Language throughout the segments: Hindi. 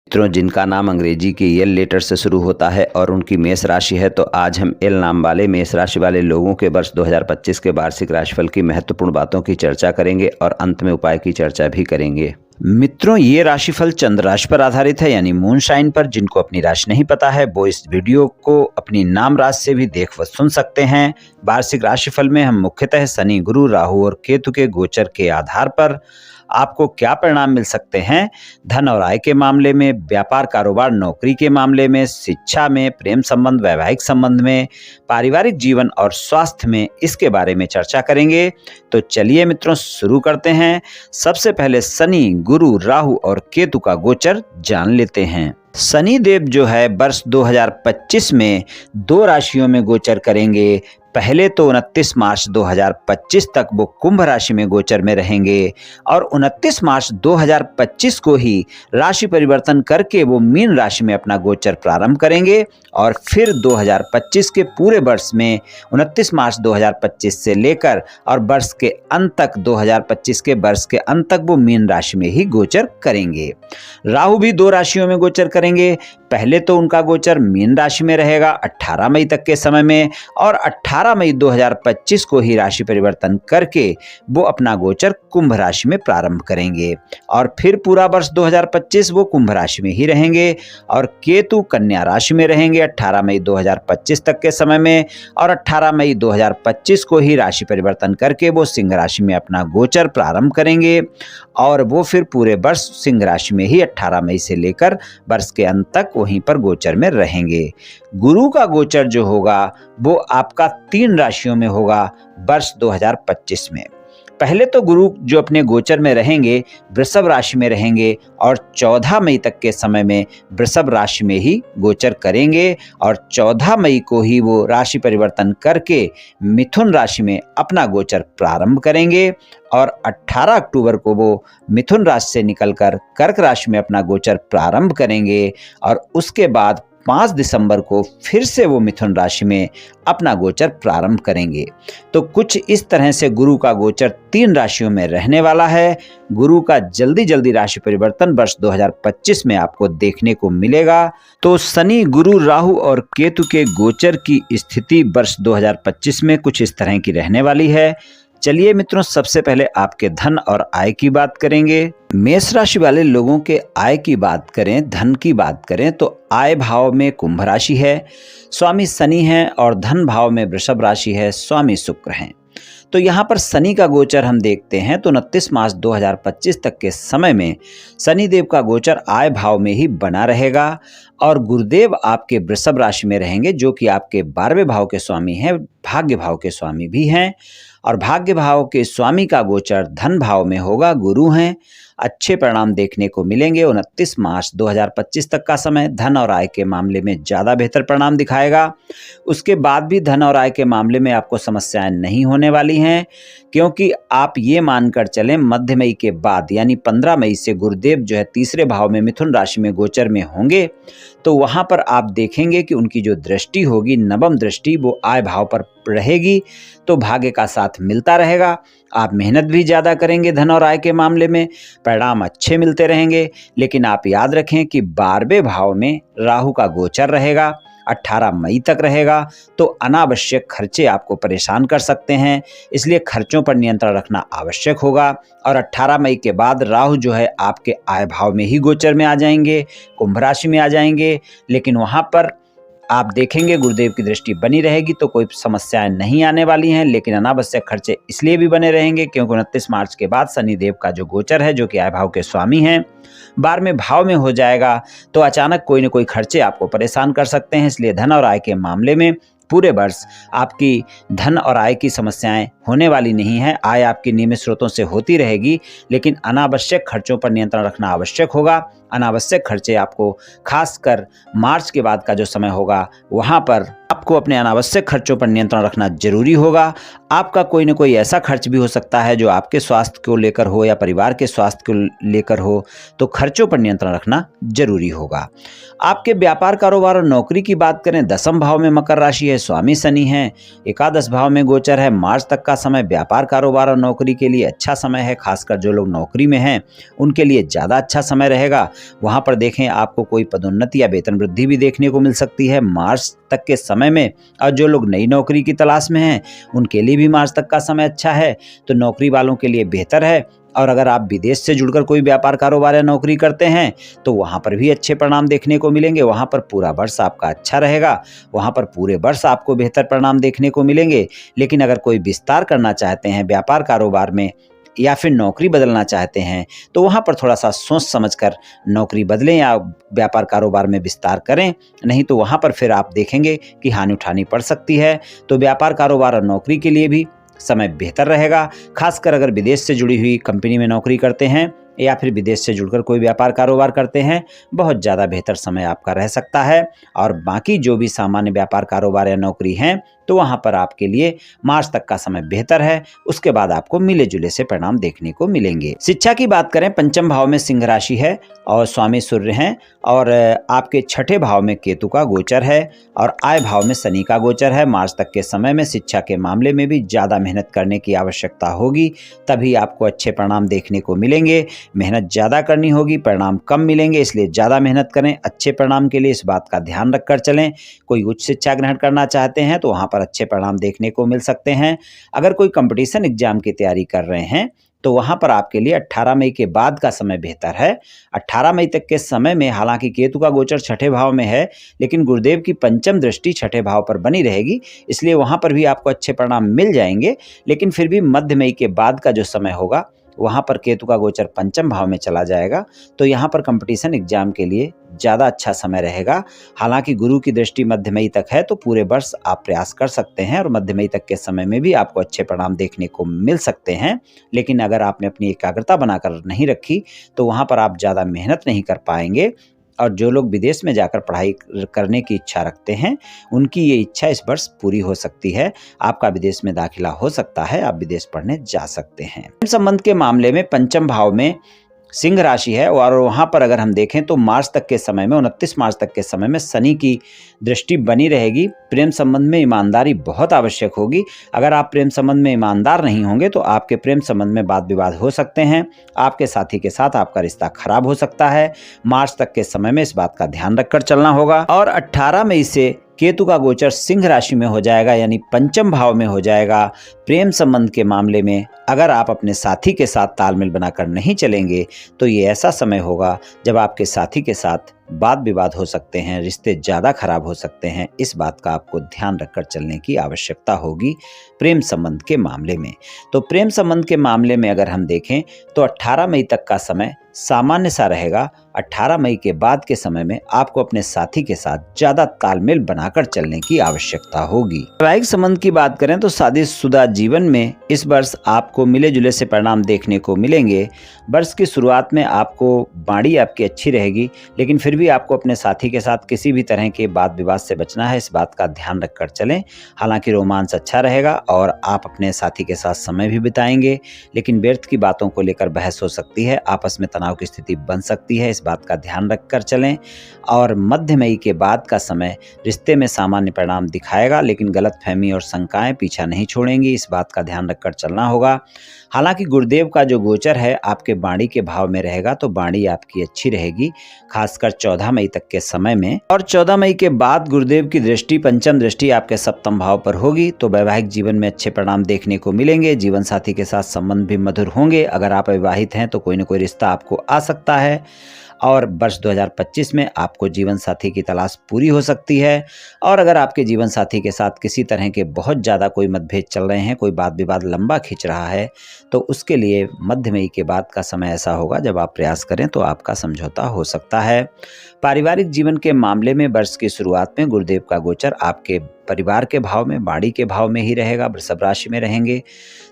मित्रों, जिनका नाम अंग्रेजी के एल लेटर से शुरू होता है और उनकी मेष राशि है, तो आज हम एल नाम वाले मेष राशि वाले लोगों के वर्ष 2025 के वार्षिक राशिफल की महत्वपूर्ण बातों की चर्चा करेंगे और अंत में उपाय की चर्चा भी करेंगे। मित्रों, ये राशिफल चंद्र राशि पर आधारित है, यानी मून साइन पर। जिनको अपनी राशि नहीं पता है वो इस वीडियो को अपनी नाम राशि से भी देख व सुन सकते हैं। वार्षिक राशिफल में हम मुख्यतः शनि, गुरु, राहु और केतु के गोचर के आधार पर आपको क्या परिणाम मिल सकते हैं, धन और आय के मामले में, व्यापार कारोबार नौकरी के मामले में, शिक्षा में, प्रेम संबंध वैवाहिक संबंध में, पारिवारिक जीवन और स्वास्थ्य में, इसके बारे में चर्चा करेंगे। तो चलिए मित्रों, शुरू करते हैं। सबसे पहले शनि, गुरु, राहु और केतु का गोचर जान लेते हैं। शनि देव जो है वर्ष 2025 में 2 राशियों में गोचर करेंगे। पहले तो 29 मार्च 2025 तक वो कुंभ राशि में गोचर में रहेंगे और 29 मार्च 2025 को ही राशि परिवर्तन करके वो मीन राशि में अपना गोचर प्रारंभ करेंगे और फिर 2025 के पूरे वर्ष में 29 मार्च 2025 से लेकर और वर्ष के अंत तक 2025 के वर्ष के अंत तक वो मीन राशि में ही गोचर करेंगे। राहु भी 2 राशियों में गोचर करेंगे। पहले तो उनका गोचर मीन राशि में रहेगा 18 मई तक के समय में और 18 मई 2025 को ही राशि परिवर्तन करके वो अपना गोचर कुंभ राशि में प्रारंभ करेंगे और फिर पूरा वर्ष 2025 वो कुंभ राशि में ही रहेंगे। और केतु कन्या राशि में रहेंगे 18 मई 2025 तक के समय में और 18 मई 2025 को ही राशि परिवर्तन करके वो सिंह राशि में अपना गोचर प्रारंभ करेंगे और वो फिर पूरे वर्ष सिंह राशि में ही 18 मई से लेकर वर्ष के अंत तक वहीं पर गोचर में रहेंगे। गुरु का गोचर जो होगा वो आपका 3 राशियों में होगा वर्ष 2025 में। पहले तो गुरु जो अपने गोचर में रहेंगे वृषभ राशि में रहेंगे और 14 मई तक के समय में वृषभ राशि में ही गोचर करेंगे और 14 मई को ही वो राशि परिवर्तन करके मिथुन राशि में अपना गोचर प्रारंभ करेंगे और 18 अक्टूबर को वो मिथुन राशि से निकलकर कर्क राशि में अपना गोचर प्रारंभ करेंगे और उसके बाद 5 दिसंबर को फिर से वो मिथुन राशि में अपना गोचर प्रारंभ करेंगे। तो कुछ इस तरह से गुरु का गोचर 3 राशियों में रहने वाला है। गुरु का जल्दी राशि परिवर्तन वर्ष 2025 में आपको देखने को मिलेगा। तो शनि, गुरु, राहु और केतु के गोचर की स्थिति वर्ष 2025 में कुछ इस तरह की रहने वाली है। चलिए मित्रों, सबसे पहले आपके धन और आय की बात करेंगे। मेष राशि वाले लोगों के आय की बात करें, धन की बात करें तो आय भाव में कुंभ राशि है, स्वामी शनि है और धन भाव में वृषभ राशि है, स्वामी शुक्र हैं। तो यहाँ पर शनि का गोचर हम देखते हैं तो 29 मार्च 2025 तक के समय में शनि देव का गोचर आय भाव में ही बना रहेगा और गुरुदेव आपके वृषभ राशि में रहेंगे जो कि आपके 12वें भाव के स्वामी हैं, भाग्य भाव के स्वामी भी हैं। और भाग्य भाव के स्वामी का गोचर धन भाव में होगा, गुरु हैं। अच्छे परिणाम देखने को मिलेंगे। 29 मार्च 2025 तक का समय धन और आय के मामले में ज़्यादा बेहतर परिणाम दिखाएगा। उसके बाद भी धन और आय के मामले में आपको समस्याएं नहीं होने वाली हैं, क्योंकि आप ये मानकर चलें मध्य मई के बाद यानी 15 मई से गुरुदेव जो है 3रे भाव में मिथुन राशि में गोचर में होंगे। तो वहाँ पर आप देखेंगे कि उनकी जो दृष्टि होगी, नवम दृष्टि, वो आय भाव पर रहेगी। तो भाग्य का साथ मिलता रहेगा। आप मेहनत भी ज़्यादा करेंगे धन और आय के मामले में, परिणाम अच्छे मिलते रहेंगे। लेकिन आप याद रखें कि 12वें भाव में राहु का गोचर रहेगा, 18 मई तक रहेगा। तो अनावश्यक खर्चे आपको परेशान कर सकते हैं, इसलिए खर्चों पर नियंत्रण रखना आवश्यक होगा। और 18 मई के बाद राहु जो है आपके आय भाव में ही गोचर में आ जाएंगे, कुंभ राशि में आ जाएंगे। लेकिन वहाँ पर आप देखेंगे गुरुदेव की दृष्टि बनी रहेगी तो कोई समस्याएं नहीं आने वाली हैं। लेकिन अनावश्यक खर्चे इसलिए भी बने रहेंगे क्योंकि 29 मार्च के बाद शनिदेव का जो गोचर है, जो कि आय भाव के स्वामी हैं, 12वें भाव में हो जाएगा। तो अचानक कोई न कोई खर्चे आपको परेशान कर सकते हैं। इसलिए धन और आय के मामले में पूरे वर्ष आपकी धन और आय की समस्याएं होने वाली नहीं है। आय आपकी नियमित स्रोतों से होती रहेगी, लेकिन अनावश्यक खर्चों पर नियंत्रण रखना आवश्यक होगा। अनावश्यक खर्चे आपको खासकर मार्च के बाद का जो समय होगा वहाँ पर आपको अपने अनावश्यक खर्चों पर नियंत्रण रखना जरूरी होगा। आपका कोई न कोई ऐसा खर्च भी हो सकता है जो आपके स्वास्थ्य को लेकर हो या परिवार के स्वास्थ्य को लेकर हो, तो खर्चों पर नियंत्रण रखना जरूरी होगा। आपके व्यापार, कारोबार और नौकरी की बात करें, दसम भाव में मकर राशि है, स्वामी शनि है, एकादश भाव में गोचर है। मार्च तक का समय व्यापार, कारोबार और नौकरी के लिए अच्छा समय है। खासकर जो लोग नौकरी में हैं उनके लिए ज़्यादा अच्छा समय रहेगा। वहाँ पर देखें, आपको कोई पदोन्नति या वेतन वृद्धि भी देखने को मिल सकती है मार्च तक के समय में। और जो लोग नई नौकरी की तलाश में हैं उनके लिए भी मार्च तक का समय अच्छा है, तो नौकरी वालों के लिए बेहतर है। और अगर आप विदेश से जुड़कर कोई व्यापार, कारोबार या नौकरी करते हैं तो वहाँ पर भी अच्छे परिणाम देखने को मिलेंगे। वहाँ पर पूरा वर्ष आपका अच्छा रहेगा, वहाँ पर पूरे वर्ष आपको बेहतर परिणाम देखने को मिलेंगे। लेकिन अगर कोई विस्तार करना चाहते हैं व्यापार, कारोबार में या फिर नौकरी बदलना चाहते हैं तो वहाँ पर थोड़ा सा सोच समझकर नौकरी बदलें या व्यापार, कारोबार में विस्तार करें, नहीं तो वहाँ पर फिर आप देखेंगे कि हानि उठानी पड़ सकती है। तो व्यापार, कारोबार और नौकरी के लिए भी समय बेहतर रहेगा। खासकर अगर विदेश से जुड़ी हुई कंपनी में नौकरी करते हैं या फिर विदेश से जुड़कर कोई व्यापार, कारोबार करते हैं, बहुत ज़्यादा बेहतर समय आपका रह सकता है। और बाकी जो भी सामान्य व्यापार, कारोबार या नौकरी हैं तो वहाँ पर आपके लिए मार्च तक का समय बेहतर है। उसके बाद आपको मिले जुले से परिणाम देखने को मिलेंगे। शिक्षा की बात करें, पंचम भाव में सिंह राशि है और स्वामी सूर्य हैं, और आपके छठे भाव में केतु का गोचर है और आय भाव में शनि का गोचर है। मार्च तक के समय में शिक्षा के मामले में भी ज़्यादा मेहनत करने की आवश्यकता होगी, तभी आपको अच्छे परिणाम देखने को मिलेंगे। मेहनत ज़्यादा करनी होगी, परिणाम कम मिलेंगे, इसलिए ज़्यादा मेहनत करें अच्छे परिणाम के लिए। इस बात का ध्यान रखकर चलें। कोई उच्च शिक्षा ग्रहण करना चाहते हैं तो वहाँ पर अच्छे परिणाम देखने को मिल सकते हैं। अगर कोई कंपटीशन एग्जाम की तैयारी कर रहे हैं तो वहाँ पर आपके लिए 18 मई के बाद का समय बेहतर है। 18 मई तक के समय में हालांकि केतु का गोचर छठे भाव में है, लेकिन गुरुदेव की पंचम दृष्टि छठे भाव पर बनी रहेगी, इसलिए वहाँ पर भी आपको अच्छे परिणाम मिल जाएंगे। लेकिन फिर भी मध्य मई के बाद का जो समय होगा वहाँ पर केतु का गोचर पंचम भाव में चला जाएगा, तो यहाँ पर कंपटीशन एग्जाम के लिए ज़्यादा अच्छा समय रहेगा। हालांकि गुरु की दृष्टि मध्य मई तक है, तो पूरे वर्ष आप प्रयास कर सकते हैं और मध्य मई तक के समय में भी आपको अच्छे परिणाम देखने को मिल सकते हैं। लेकिन अगर आपने अपनी एकाग्रता बनाकर नहीं रखी तो वहाँ पर आप ज़्यादा मेहनत नहीं कर पाएंगे। और जो लोग विदेश में जाकर पढ़ाई करने की इच्छा रखते हैं उनकी ये इच्छा इस वर्ष पूरी हो सकती है। आपका विदेश में दाखिला हो सकता है, आप विदेश पढ़ने जा सकते हैं। संबंध के मामले में पंचम भाव में सिंह राशि है और वहाँ पर अगर हम देखें तो मार्च तक के समय में, 29 मार्च तक के समय में शनि की दृष्टि बनी रहेगी। प्रेम संबंध में ईमानदारी बहुत आवश्यक होगी। अगर आप प्रेम संबंध में ईमानदार नहीं होंगे तो आपके प्रेम संबंध में वाद विवाद हो सकते हैं। आपके साथी के साथ आपका रिश्ता खराब हो सकता है। मार्च तक के समय में इस बात का ध्यान रखकर चलना होगा। और 18 मई से केतु का गोचर सिंह राशि में हो जाएगा, यानी पंचम भाव में हो जाएगा। प्रेम संबंध के मामले में अगर आप अपने साथी के साथ तालमेल बनाकर नहीं चलेंगे तो ये ऐसा समय होगा जब आपके साथी के साथ वाद विवाद हो सकते हैं, रिश्ते ज़्यादा खराब हो सकते हैं। इस बात का आपको ध्यान रखकर चलने की आवश्यकता होगी प्रेम संबंध के मामले में। तो प्रेम संबंध के मामले में अगर हम देखें तो 18 मई तक का समय सामान्य सा रहेगा। 18 मई के बाद के समय में आपको अपने साथी के साथ ज़्यादा तालमेल बनाकर चलने की आवश्यकता होगी। वैवाहिक संबंध की बात करें तो शादीशुदा जीवन में इस वर्ष आपको मिले जुले से परिणाम देखने को मिलेंगे। वर्ष की शुरुआत में आपको बाड़ी आपकी अच्छी रहेगी, लेकिन फिर भी आपको अपने साथी के साथ किसी भी तरह के वाद विवाद से बचना है। इस बात का ध्यान रखकर चलें। हालांकि रोमांस अच्छा रहेगा और आप अपने साथी के साथ समय भी बिताएंगे, लेकिन व्यर्थ की बातों को लेकर बहस हो सकती है, आपस में तनाव की स्थिति बन सकती है। इस बात का ध्यान रखकर चलें। और मध्य मई के बाद का समय रिश्ते में सामान्य परिणाम दिखाएगा, लेकिन गलतफहमी और शंकाएं पीछा नहीं छोड़ेंगी। इस बात का ध्यान रखकर चलना होगा। हालांकि गुरुदेव का जो गोचर है आपके बाणी के भाव में रहेगा, तो बाणी आपकी अच्छी रहेगी, खासकर 14 मई तक के समय में। और 14 मई के बाद गुरुदेव की दृष्टि, पंचम दृष्टि आपके सप्तम भाव पर होगी, तो वैवाहिक जीवन में अच्छे परिणाम देखने को मिलेंगे। जीवन साथी के साथ संबंध भी मधुर होंगे। अगर आप अविवाहित हैं तो कोई न कोई रिश्ता आपको आ सकता है। और वर्ष 2025 में आपको जीवन साथी की तलाश पूरी हो सकती है। और अगर आपके जीवन साथी के साथ किसी तरह के बहुत ज़्यादा कोई मतभेद चल रहे हैं, कोई वाद विवाद लंबा खिंच रहा है, तो उसके लिए मध्य मई के बाद का समय ऐसा होगा जब आप प्रयास करें तो आपका समझौता हो सकता है। पारिवारिक जीवन के मामले में वर्ष की शुरुआत में गुरुदेव का गोचर आपके परिवार के भाव में, बाड़ी के भाव में ही रहेगा, वृषभ राशि में रहेंगे।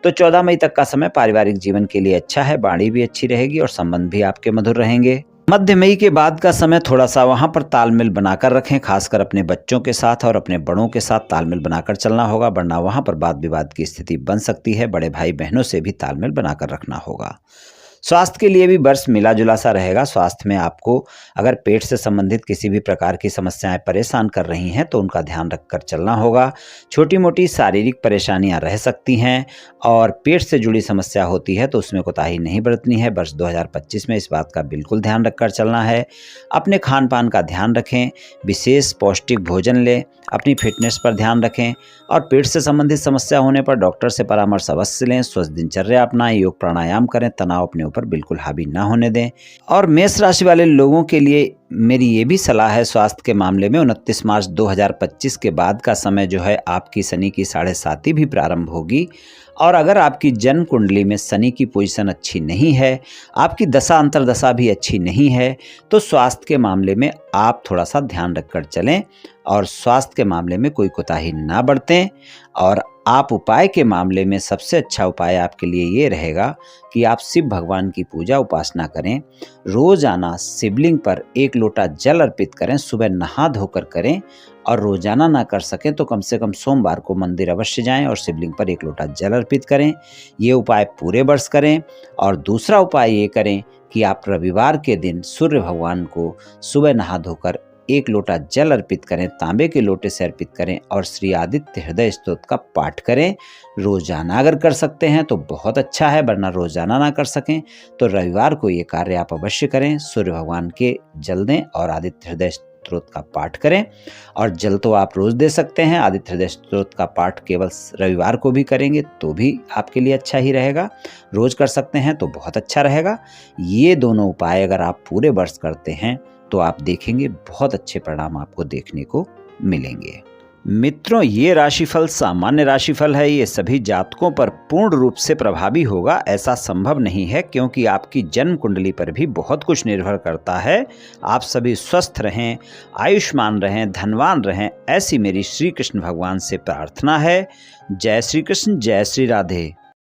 तो 14 मई तक का समय पारिवारिक जीवन के लिए अच्छा है, बाड़ी भी अच्छी रहेगी और संबंध भी आपके मधुर रहेंगे। मध्य मई के बाद का समय थोड़ा सा वहां पर तालमेल बनाकर रखें, खासकर अपने बच्चों के साथ और अपने बड़ों के साथ तालमेल बनाकर चलना होगा, वरना वहां पर वाद विवाद की स्थिति बन सकती है। बड़े भाई बहनों से भी तालमेल बनाकर रखना होगा। स्वास्थ्य के लिए भी वर्ष मिला जुला सा रहेगा। स्वास्थ्य में आपको अगर पेट से संबंधित किसी भी प्रकार की समस्याएं परेशान कर रही हैं तो उनका ध्यान रखकर चलना होगा। छोटी मोटी शारीरिक परेशानियां रह सकती हैं और पेट से जुड़ी समस्या होती है तो उसमें कोताही नहीं बरतनी है। वर्ष 2025 में इस बात का बिल्कुल ध्यान रखकर चलना है। अपने खान पान का ध्यान रखें, विशेष पौष्टिक भोजन लें, अपनी फिटनेस पर ध्यान रखें और पेट से संबंधित समस्या होने पर डॉक्टर से परामर्श अवश्य लें। स्वस्थ दिनचर्या अपनाएं, योग प्राणायाम करें, तनाव अपने ऊपर बिल्कुल हावी ना होने दें। और मेष राशि वाले लोगों के लिए मेरी ये भी सलाह है स्वास्थ्य के मामले में, 29 मार्च 2025 के बाद का समय जो है आपकी शनि की 7.5 भी प्रारंभ होगी। और अगर आपकी जन्म कुंडली में शनि की पोजीशन अच्छी नहीं है, आपकी दशा अंतरदशा भी अच्छी नहीं है, तो स्वास्थ्य के मामले में आप थोड़ा सा ध्यान रखकर चलें और स्वास्थ्य के मामले में कोई कोताही ना बरतें। और आप उपाय के मामले में सबसे अच्छा उपाय आपके लिए ये रहेगा कि आप शिव भगवान की पूजा उपासना करें। रोजाना शिवलिंग पर 1 लोटा जल अर्पित करें, सुबह नहा धोकर करें और रोजाना ना कर सकें तो कम से कम सोमवार को मंदिर अवश्य जाएं और शिवलिंग पर 1 लोटा जल अर्पित करें। ये उपाय पूरे वर्ष करें। और दूसरा उपाय ये करें कि आप रविवार के दिन सूर्य भगवान को सुबह नहा धोकर 1 लोटा जल अर्पित करें, तांबे के लोटे से अर्पित करें और श्री आदित्य हृदय स्तोत्र का पाठ करें। रोजाना अगर कर सकते हैं तो बहुत अच्छा है, वरना रोजाना ना कर सकें तो रविवार को ये कार्य आप अवश्य करें। सूर्य भगवान के जल दें और आदित्य हृदय स्तोत्र का पाठ करें। और जल तो आप रोज दे सकते हैं, आदित्य हृदय स्तोत्र का पाठ केवल रविवार को भी करेंगे तो भी आपके लिए अच्छा ही रहेगा। रोज कर सकते हैं तो बहुत अच्छा रहेगा। ये दोनों उपाय अगर आप पूरे वर्ष करते हैं तो आप देखेंगे बहुत अच्छे परिणाम आपको देखने को मिलेंगे। मित्रों, ये राशिफल सामान्य राशिफल है। ये सभी जातकों पर पूर्ण रूप से प्रभावी होगा ऐसा संभव नहीं है, क्योंकि आपकी जन्म कुंडली पर भी बहुत कुछ निर्भर करता है। आप सभी स्वस्थ रहें, आयुष्मान रहें, धनवान रहें, ऐसी मेरी श्री कृष्ण भगवान से प्रार्थना है। जय श्री कृष्ण, जय श्री राधे।